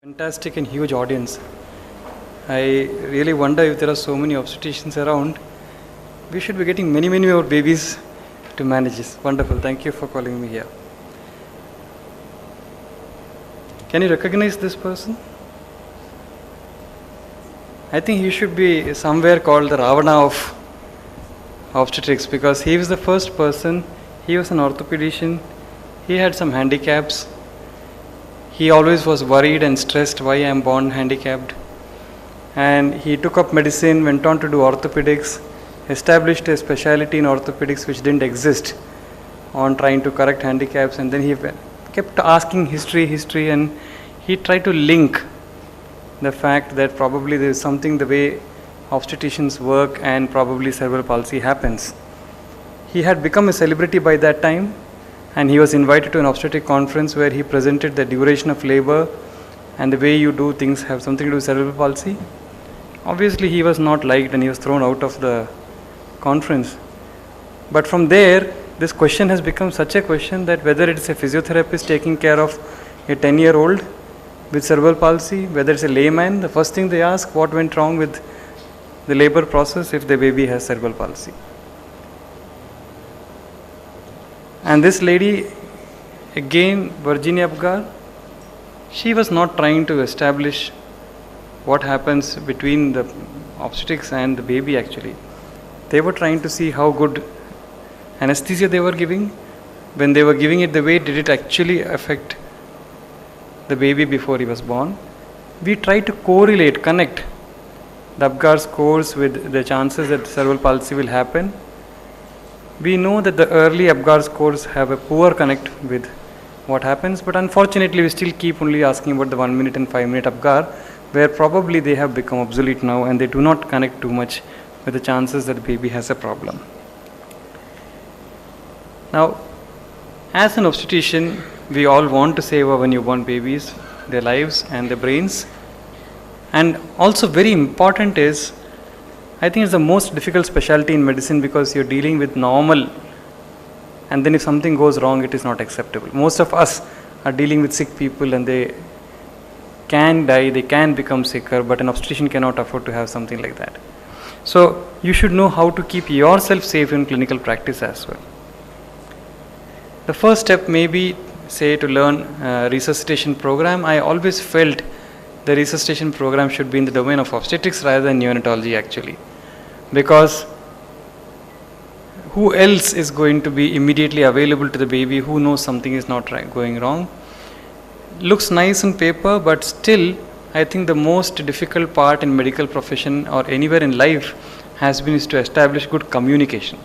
Fantastic and huge audience. I really wonder if there are so many obstetricians around. We should be getting many more babies to manage this. Wonderful. Thank you for calling me here. Can you recognize this person? I think he should be somewhere called the Ravana of obstetrics, because he was the first person. He was an orthopedician. He had some handicaps. He always was worried and stressed, why I am born handicapped. And he took up medicine, went on to do orthopedics, established a specialty in orthopedics which didn't exist, on trying to correct handicaps. And then he kept asking history, and he tried to link the fact that probably there is something the way obstetricians work and probably cerebral palsy happens. He had become a celebrity by that time, and he was invited to an obstetric conference where he presented the duration of labor and the way you do things have something to do with cerebral palsy. Obviously he was not liked and he was thrown out of the conference. But from there, this question has become such a question that whether it's a physiotherapist taking care of a 10-year-old with cerebral palsy, whether it's a layman, the first thing they ask, what went wrong with the labor process if the baby has cerebral palsy. And this lady, again, Virginia Apgar, she was not trying to establish what happens between the obstetrics and the baby actually. They were trying to see how good anesthesia they were giving. When they were giving it the way, did it actually affect the baby before he was born? We try to connect the Apgar scores with the chances that cerebral palsy will happen. We know that the early Apgar scores have a poor connect with what happens, but unfortunately we still keep only asking about the 1 minute and 5 minute Apgar, where probably they have become obsolete now and they do not connect too much with the chances that the baby has a problem. Now, as an obstetrician, we all want to save our newborn babies, their lives and their brains. And also very important is, I think it's the most difficult specialty in medicine, because you're dealing with normal, and then if something goes wrong, it is not acceptable. Most of us are dealing with sick people and they can die, they can become sicker, but an obstetrician cannot afford to have something like that. So you should know how to keep yourself safe in clinical practice as well. The first step may be, say, to learn resuscitation program. I always felt the resuscitation program should be in the domain of obstetrics rather than neonatology actually, because who else is going to be immediately available to the baby who knows something is not going wrong? Looks nice on paper, but still I think the most difficult part in medical profession or anywhere in life has been is to establish good communication.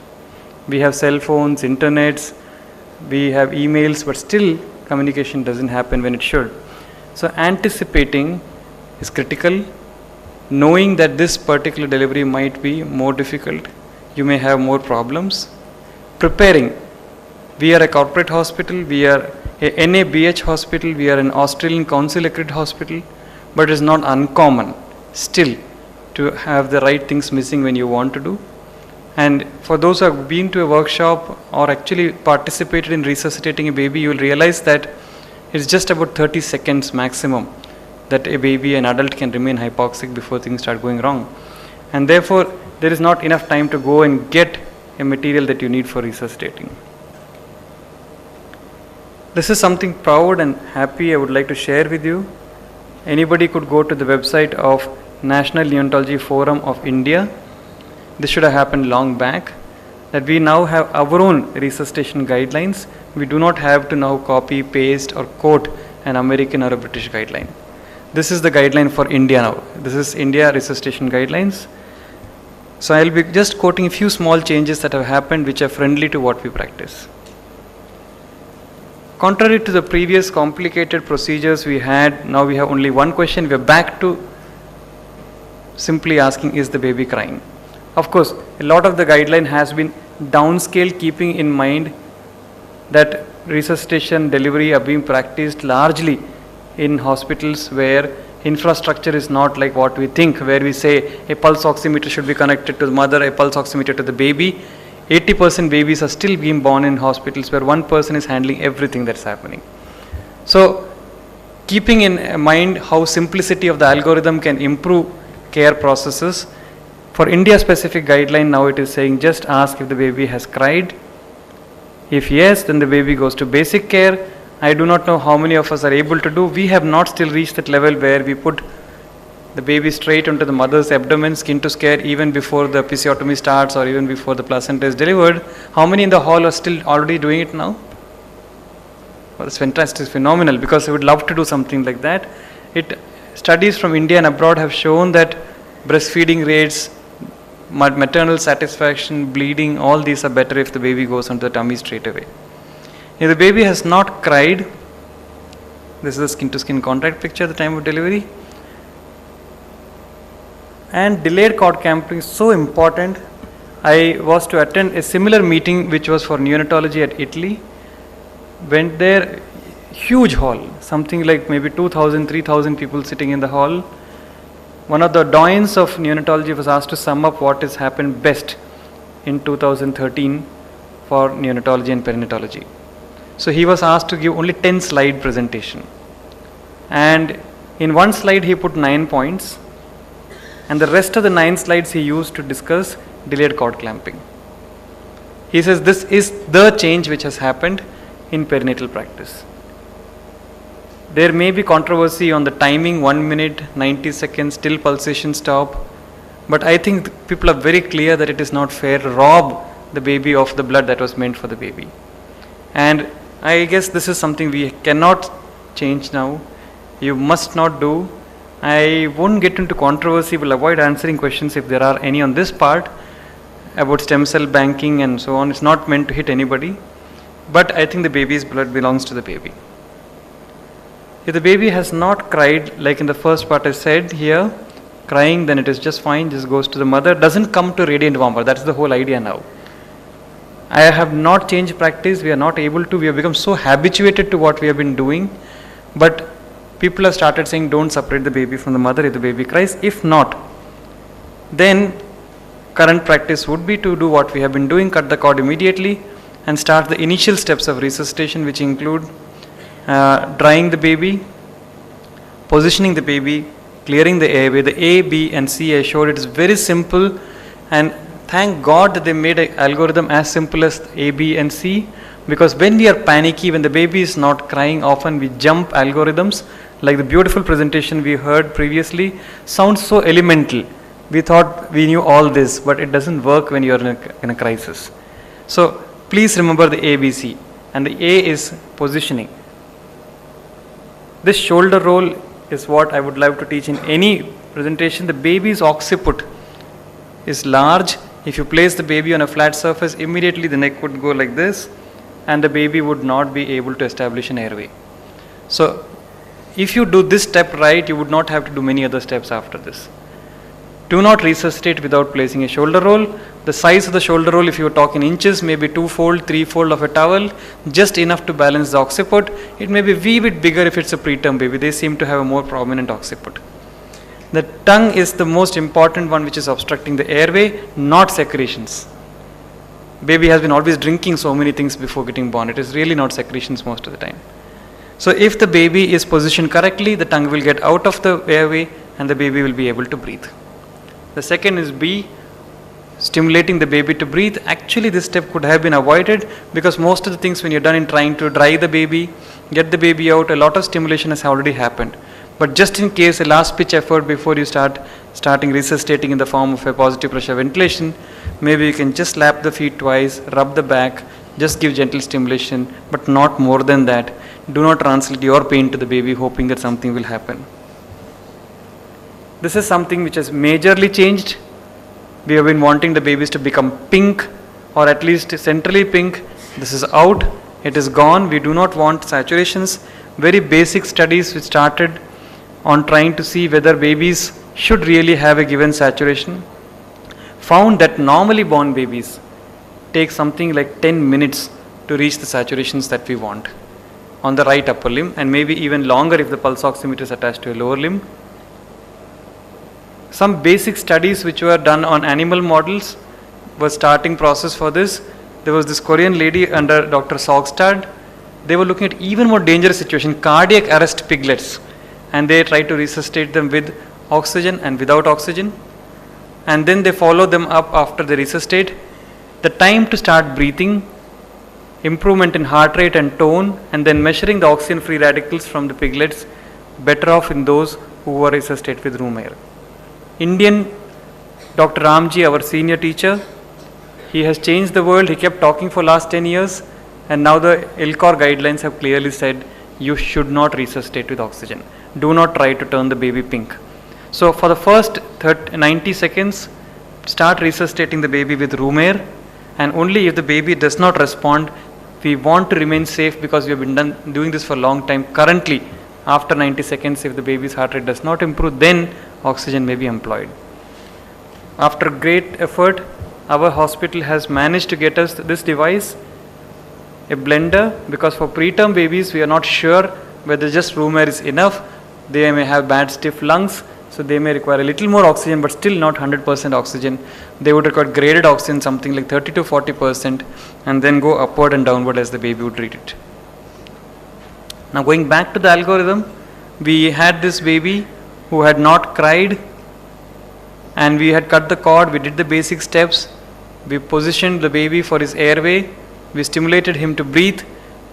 We have cell phones, internets, we have emails, but still communication doesn't happen when it should. So anticipating is critical. Knowing that this particular delivery might be more difficult, you may have more problems. Preparing. We are a corporate hospital, we are a NABH hospital, we are an Australian Council accredited hospital, but it is not uncommon still to have the right things missing when you want to do. And for those who have been to a workshop or actually participated in resuscitating a baby, you will realize that it's just about 30 seconds maximum that a baby, an adult, can remain hypoxic before things start going wrong. And therefore, there is not enough time to go and get a material that you need for resuscitating. This is something proud and happy I would like to share with you. Anybody could go to the website of National Neonatology Forum of India. This should have happened long back, that we now have our own resuscitation guidelines. We do not have to now copy, paste or quote an American or a British guideline. This is the guideline for India now. This is India resuscitation guidelines. So I will be just quoting a few small changes that have happened which are friendly to what we practice. Contrary to the previous complicated procedures we had, now we have only one question. We are back to simply asking, is the baby crying? Of course, a lot of the guideline has been downscaled, keeping in mind that resuscitation delivery are being practiced largely in hospitals where infrastructure is not like what we think, where we say a pulse oximeter should be connected to the mother, a pulse oximeter to the baby. 80% babies are still being born in hospitals where one person is handling everything that's happening. So keeping in mind how simplicity of the algorithm can improve care processes, for India specific guideline now it is saying just ask if the baby has cried. If yes, then the baby goes to basic care. I do not know how many of us are able to do. We have not still reached that level where we put the baby straight onto the mother's abdomen, skin to scare, even before the episiotomy starts or even before the placenta is delivered. How many in the hall are still already doing it now? Well, it's fantastic, it's phenomenal, because I would love to do something like that. Studies from India and abroad have shown that breastfeeding rates, maternal satisfaction, bleeding, all these are better if the baby goes onto the tummy straight away. If the baby has not cried, this is a skin to skin contact picture at the time of delivery. And delayed cord clamping is so important. I was to attend a similar meeting which was for neonatology at Italy. Went there, huge hall, something like maybe 2,000, 3,000 people sitting in the hall. One of the doyens of neonatology was asked to sum up what has happened best in 2013 for neonatology and perinatology. So he was asked to give only 10 slide presentation. And in one slide he put 9 points. And the rest of the 9 slides he used to discuss delayed cord clamping. He says this is the change which has happened in perinatal practice. There may be controversy on the timing, 1 minute, 90 seconds, till pulsation stop. But I think people are very clear that it is not fair to rob the baby of the blood that was meant for the baby. And I guess this is something we cannot change now. You must not do. I won't get into controversy, will avoid answering questions if there are any on this part about stem cell banking and so on. It's not meant to hit anybody, but I think the baby's blood belongs to the baby. If the baby has not cried, like in the first part I said here, crying, then it is just fine, just goes to the mother, doesn't come to radiant warmer. That's the whole idea now. I have not changed practice, we are not able to, we have become so habituated to what we have been doing, but people have started saying don't separate the baby from the mother if the baby cries. If not, then current practice would be to do what we have been doing, cut the cord immediately and start the initial steps of resuscitation, which include drying the baby, positioning the baby, clearing the airway. The A, B and C I showed it is very simple, and thank God that they made an algorithm as simple as A, B and C, because when we are panicky, when the baby is not crying, often we jump algorithms. Like the beautiful presentation we heard previously sounds so elemental. We thought we knew all this, but it doesn't work when you are in a crisis. So please remember the ABC, and the A is positioning. This shoulder roll is what I would love to teach in any presentation. The baby's occiput is large. If you place the baby on a flat surface, immediately the neck would go like this and the baby would not be able to establish an airway. So if you do this step right, you would not have to do many other steps after this. Do not resuscitate without placing a shoulder roll. The size of the shoulder roll, if you talk in inches, may be 2-fold, 3-fold of a towel, just enough to balance the occiput. It may be a wee bit bigger if it's a preterm baby. They seem to have a more prominent occiput. The tongue is the most important one, which is obstructing the airway, not secretions. Baby has been always drinking so many things before getting born. It is really not secretions most of the time. So if the baby is positioned correctly, the tongue will get out of the airway and the baby will be able to breathe. The second is B, stimulating the baby to breathe. Actually, this step could have been avoided, because most of the things when you're done in trying to dry the baby, get the baby out, a lot of stimulation has already happened. But just in case, a last pitch effort before you starting resuscitating in the form of a positive pressure ventilation, maybe you can just lap the feet twice, rub the back, just give gentle stimulation, but not more than that. Do not translate your pain to the baby hoping that something will happen. This is something which has majorly changed. We have been wanting the babies to become pink, or at least centrally pink. This is out. It is gone. We do not want saturations. Very basic studies which started on trying to see whether babies should really have a given saturation found that normally born babies take something like 10 minutes to reach the saturations that we want on the right upper limb, and maybe even longer if the pulse oximeter is attached to a lower limb. Some basic studies which were done on animal models were starting process for this. There was this Korean lady under Dr. Saugstad. they were looking at even more dangerous situation, cardiac arrest piglets, and they tried to resuscitate them with oxygen and without oxygen, and then they follow them up after they resuscitate. The time to start breathing, improvement in heart rate and tone, and then measuring the oxygen free radicals from the piglets, better off in those who were resuscitated with room air. Indian Dr. Ramji, our senior teacher, he has changed the world. He kept talking for last 10 years, and now the ILCOR guidelines have clearly said you should not resuscitate with oxygen. Do not try to turn the baby pink. So for the first 90 seconds, start resuscitating the baby with room air, and only if the baby does not respond, we want to remain safe because we have been doing this for a long time. Currently, after 90 seconds, if the baby's heart rate does not improve, then oxygen may be employed. After great effort, our hospital has managed to get us this device, a blender, because for preterm babies we are not sure whether just room air is enough. They may have bad stiff lungs, so they may require a little more oxygen, but still not 100% oxygen. They would require graded oxygen, something like 30 to 40%, and then go upward and downward as the baby would read it. Now going back to the algorithm, we had this baby who had not cried, and we had cut the cord. We did the basic steps. We positioned the baby for his airway. We stimulated him to breathe,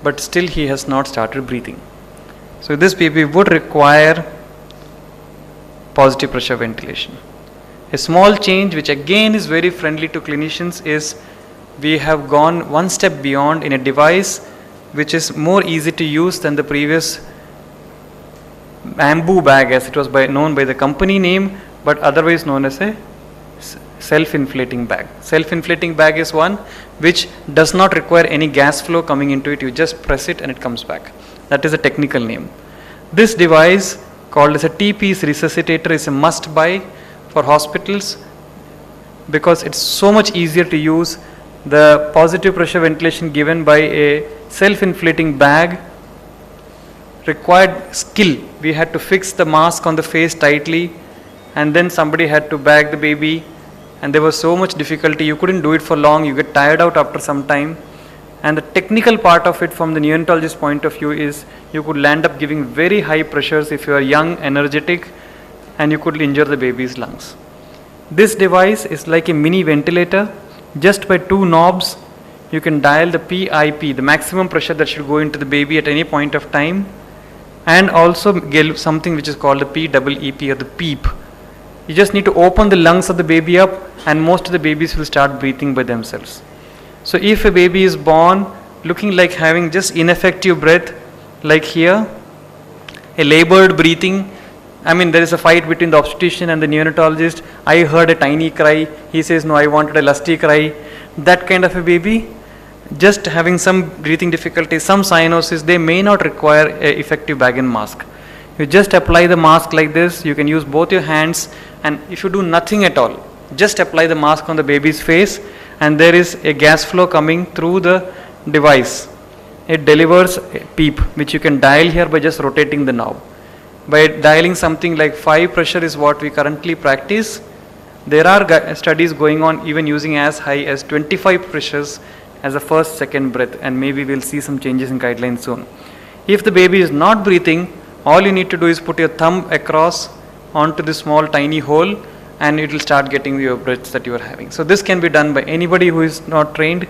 but still he has not started breathing. So this baby would require positive pressure ventilation. A small change which again is very friendly to clinicians is we have gone one step beyond in a device which is more easy to use than the previous bamboo bag, as it was known by the company name, but otherwise known as a self-inflating bag. Self-inflating bag is one which does not require any gas flow coming into it. You just press it and it comes back. That is a technical name. This device, called as a T-piece resuscitator, is a must buy for hospitals because it's so much easier to use. The positive pressure ventilation given by a self-inflating bag required skill. We had to fix the mask on the face tightly, and then somebody had to bag the baby, and there was so much difficulty. You couldn't do it for long. You get tired out after some time. And the technical part of it from the neonatologist point of view is you could land up giving very high pressures if you are young, energetic, and you could injure the baby's lungs. This device is like a mini ventilator. Just by two knobs, you can dial the PIP, the maximum pressure that should go into the baby at any point of time, and also get something which is called the PEEP, or the PEEP. You just need to open the lungs of the baby up, and most of the babies will start breathing by themselves. So if a baby is born looking like having just ineffective breath, like here, a labored breathing, there is a fight between the obstetrician and the neonatologist. I heard a tiny cry. He says, no, I wanted a lusty cry. That kind of a baby, just having some breathing difficulty, some cyanosis, they may not require an effective bag and mask. You just apply the mask like this. You can use both your hands, and if you do nothing at all, just apply the mask on the baby's face, and there is a gas flow coming through the device. It delivers a PEEP, which you can dial here by just rotating the knob. By dialing something like 5 pressure is what we currently practice. There are studies going on even using as high as 25 pressures as a first, second breath, and maybe we'll see some changes in guidelines soon. If the baby is not breathing, all you need to do is put your thumb across onto the small tiny hole, and it will start getting your breaths that you are having. So this can be done by anybody who is not trained,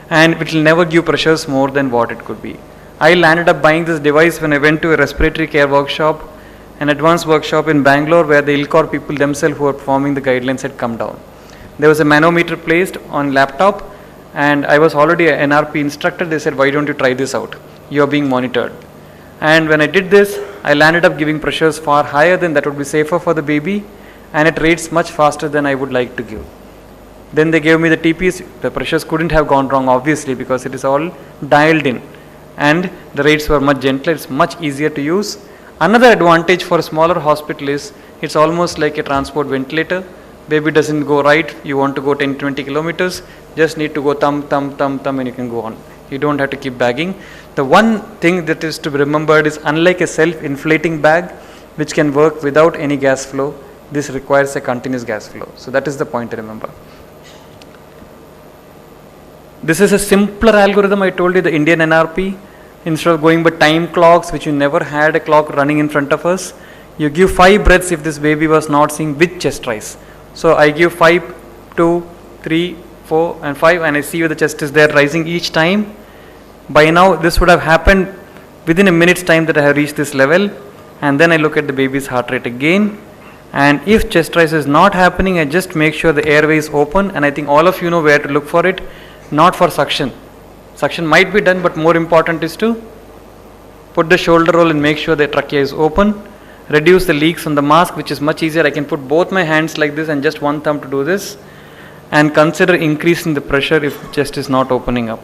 and it will never give pressures more than what it could be. I landed up buying this device when I went to a respiratory care workshop, an advanced workshop in Bangalore, where the ILCOR people themselves who were performing the guidelines had come down. There was a manometer placed on laptop, and I was already an NRP instructor. They said, why don't you try this out? You are being monitored. And when I did this, I landed up giving pressures far higher than that would be safer for the baby, and it rates much faster than I would like to give. Then they gave me the T-piece. The pressures couldn't have gone wrong, obviously, because it is all dialed in, and the rates were much gentler. It's much easier to use. Another advantage for a smaller hospital is it's almost like a transport ventilator. Baby doesn't go right, you want to go 10-20 kilometers, just need to go thumb, thumb, thumb, thumb, and you can go on. You don't have to keep bagging. The one thing that is to be remembered is, unlike a self-inflating bag, which can work without any gas flow, this requires a continuous gas flow. So that is the point to remember. This is a simpler algorithm. I told you, the Indian NRP. Instead of going by time clocks, which you never had a clock running in front of us, you give 5 breaths if this baby was not seeing with chest rise. So I give 5, 2, 3, 4 and 5, and I see where the chest is there rising each time. By now this would have happened within a minute's time that I have reached this level, and then I look at the baby's heart rate again, and if chest rise is not happening, I just make sure the airway is open, and I think all of you know where to look for it, not for suction. Suction might be done, but more important is to put the shoulder roll and make sure the trachea is open, reduce the leaks on the mask, which is much easier. I can put both my hands like this and just one thumb to do this, and consider increasing the pressure if chest is not opening up.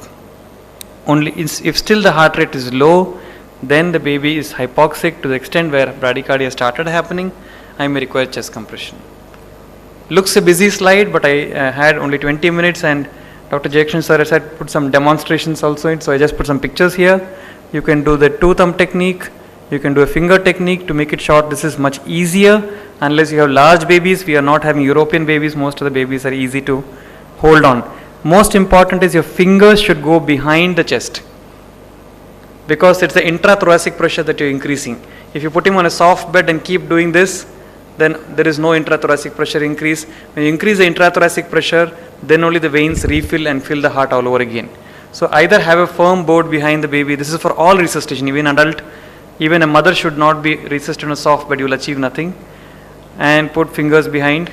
Only if still the heart rate is low, then the baby is hypoxic to the extent where bradycardia started happening, I may require chest compression. Looks a busy slide, but I had only 20 minutes, and Dr. Jackson sir has said put some demonstrations also in, so I just put some pictures here. You can do the 2-thumb technique, you can do a finger technique. To make it short, this is much easier unless you have large babies. We are not having European babies, most of the babies are easy to hold on. Most important is your fingers should go behind the chest, because it's the intrathoracic pressure that you're increasing. If you put him on a soft bed and keep doing this, then there is no intrathoracic pressure increase. When you increase the intrathoracic pressure, then only the veins refill and fill the heart all over again. So either have a firm board behind the baby. This is for all resuscitation, even adult. Even a mother should not be resuscitated on a soft bed, you will achieve nothing. And put fingers behind.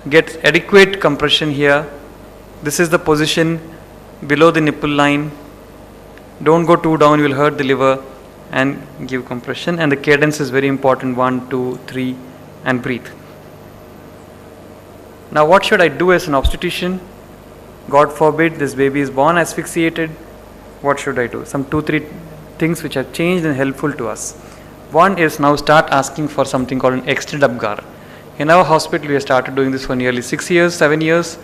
Get adequate compression here. This is the position below the nipple line. Don't go too down, you will hurt the liver, and give compression. And the cadence is very important, 1, 2, 3, and breathe. Now what should I do as an obstetrician? God forbid this baby is born asphyxiated. What should I do? Some 2-3 things which have changed and helpful to us. One is now start asking for something called an extended Apgar. In our hospital we have started doing this for nearly 6 years, 7 years.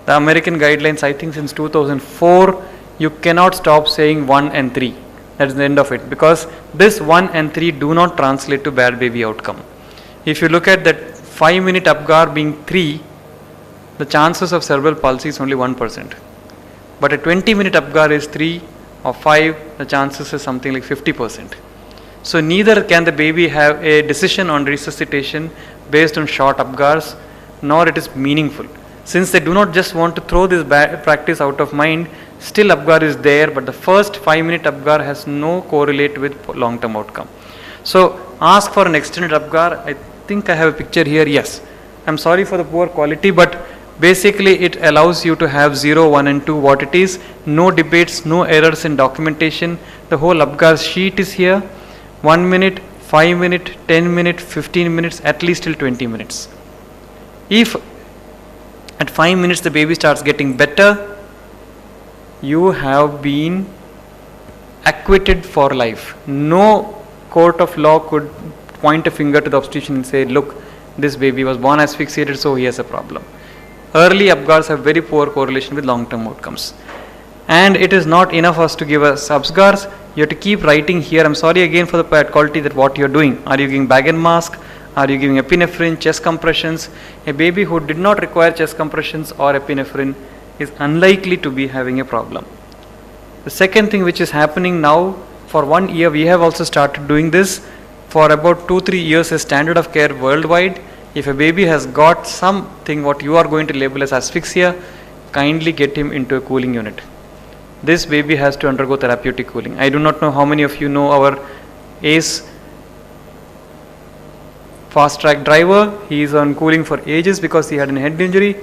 The American guidelines, I think since 2004, you cannot stop saying 1 and 3. That's the end of it, because this 1 and 3 do not translate to bad baby outcome. If you look at that 5-minute Apgar being 3, the chances of cerebral palsy is only 1%. But a 20-minute Apgar is 3 or 5, the chances is something like 50%. So neither can the baby have a decision on resuscitation based on short Apgars, nor it is meaningful. Since they do not just want to throw this bad practice out of mind, still Apgar is there, but the first 5-minute Apgar has no correlate with long-term outcome. So ask for an extended Apgar. I think I have a picture here. Yes, I'm sorry for the poor quality, but basically it allows you to have 0, 1 and 2 what it is. No debates, no errors in documentation. The whole Apgar sheet is here. 1 minute, 5 minute, 10 minute, 15 minutes, at least till 20 minutes. If at 5 minutes the baby starts getting better, you have been acquitted for life. No court of law could point a finger to the obstetrician and say, look, this baby was born asphyxiated, so he has a problem. Early Apgars have very poor correlation with long-term outcomes. And it is not enough for us to give us Apgars. You have to keep writing here. I'm sorry again for the bad quality that what you're doing. Are you giving bag and mask? Are you giving epinephrine, chest compressions? A baby who did not require chest compressions or epinephrine is unlikely to be having a problem. The second thing which is happening now, for 1 year we have also started doing this. For about 2-3 years as standard of care worldwide. If a baby has got something what you are going to label as asphyxia, kindly get him into a cooling unit. This baby has to undergo therapeutic cooling. I do not know how many of you know our ACE fast track driver. He is on cooling for ages because he had an head injury,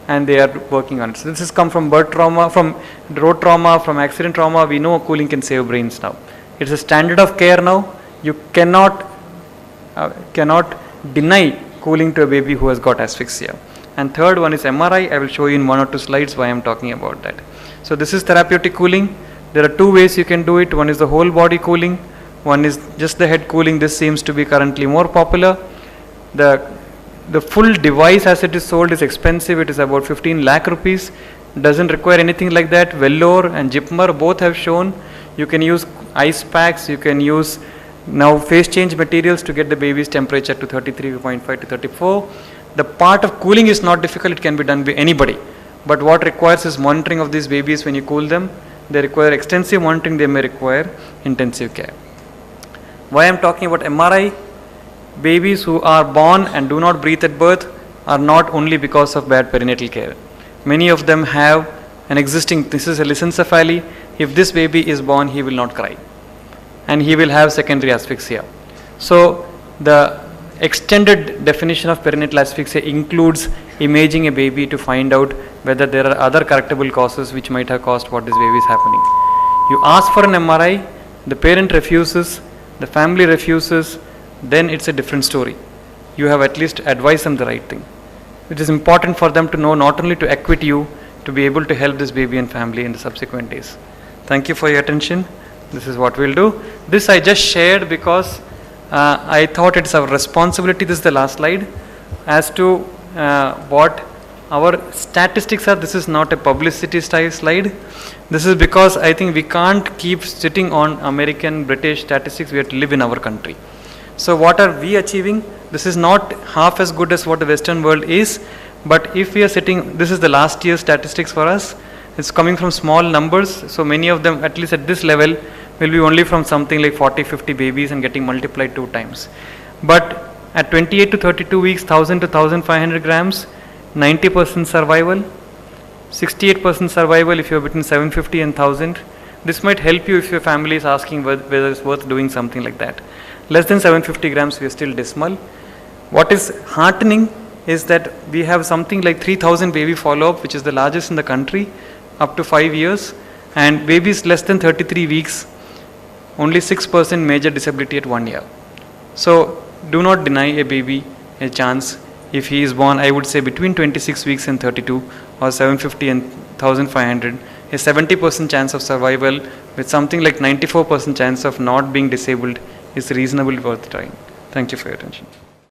and they are working on it. So this has come from birth trauma, from road trauma, from accident trauma. We know cooling can save brains now. It's a standard of care now. You cannot deny cooling to a baby who has got asphyxia. And third one is MRI. I will show you in 1 or 2 slides why I am talking about that. So this is therapeutic cooling. There are 2 ways you can do it. One is the whole body cooling. One is just the head cooling. This seems to be currently more popular. The full device as it is sold is expensive. It is about 15 lakh rupees. Doesn't require anything like that. Vellore and Jipmer both have shown you can use ice packs. You can use now phase change materials to get the baby's temperature to 33.5 to 34. The part of cooling is not difficult. It can be done by anybody. But what requires is monitoring of these babies when you cool them. they require extensive monitoring, they may require intensive care. Why I am talking about MRI? Babies who are born and do not breathe at birth are not only because of bad perinatal care. Many of them have an existing, this is a lissencephaly. If this baby is born, he will not cry and he will have secondary asphyxia. So the extended definition of perinatal asphyxia includes imaging a baby to find out whether there are other correctable causes which might have caused what this baby is happening. You ask for an MRI, the parent refuses, the family refuses, then it's a different story. You have at least advised them the right thing. It is important for them to know, not only to acquit you, to be able to help this baby and family in the subsequent days. Thank you for your attention. This is what we'll do. This I just shared because I thought it's our responsibility, this is the last slide, as to what our statistics are. This is not a publicity style slide. This is because I think we can't keep sitting on American, British statistics. We have to live in our country. So what are we achieving? This is not half as good as what the Western world is, but if we are sitting, this is the last year's statistics for us. It's coming from small numbers, so many of them, at least at this level, will be only from something like 40-50 babies and getting multiplied 2 times. But at 28 to 32 weeks, 1000 to 1500 grams, 90% survival, 68% survival if you are between 750 and 1000. This might help you if your family is asking whether it's worth doing something like that. Less than 750 grams, we are still dismal. What is heartening is that we have something like 3000 baby follow-up, which is the largest in the country, up to 5 years, and babies less than 33 weeks, only 6% major disability at 1 year. So do not deny a baby a chance. If he is born, I would say between 26 weeks and 32, or 750 and 1500, a 70% chance of survival with something like 94% chance of not being disabled is reasonably worth trying. Thank you for your attention.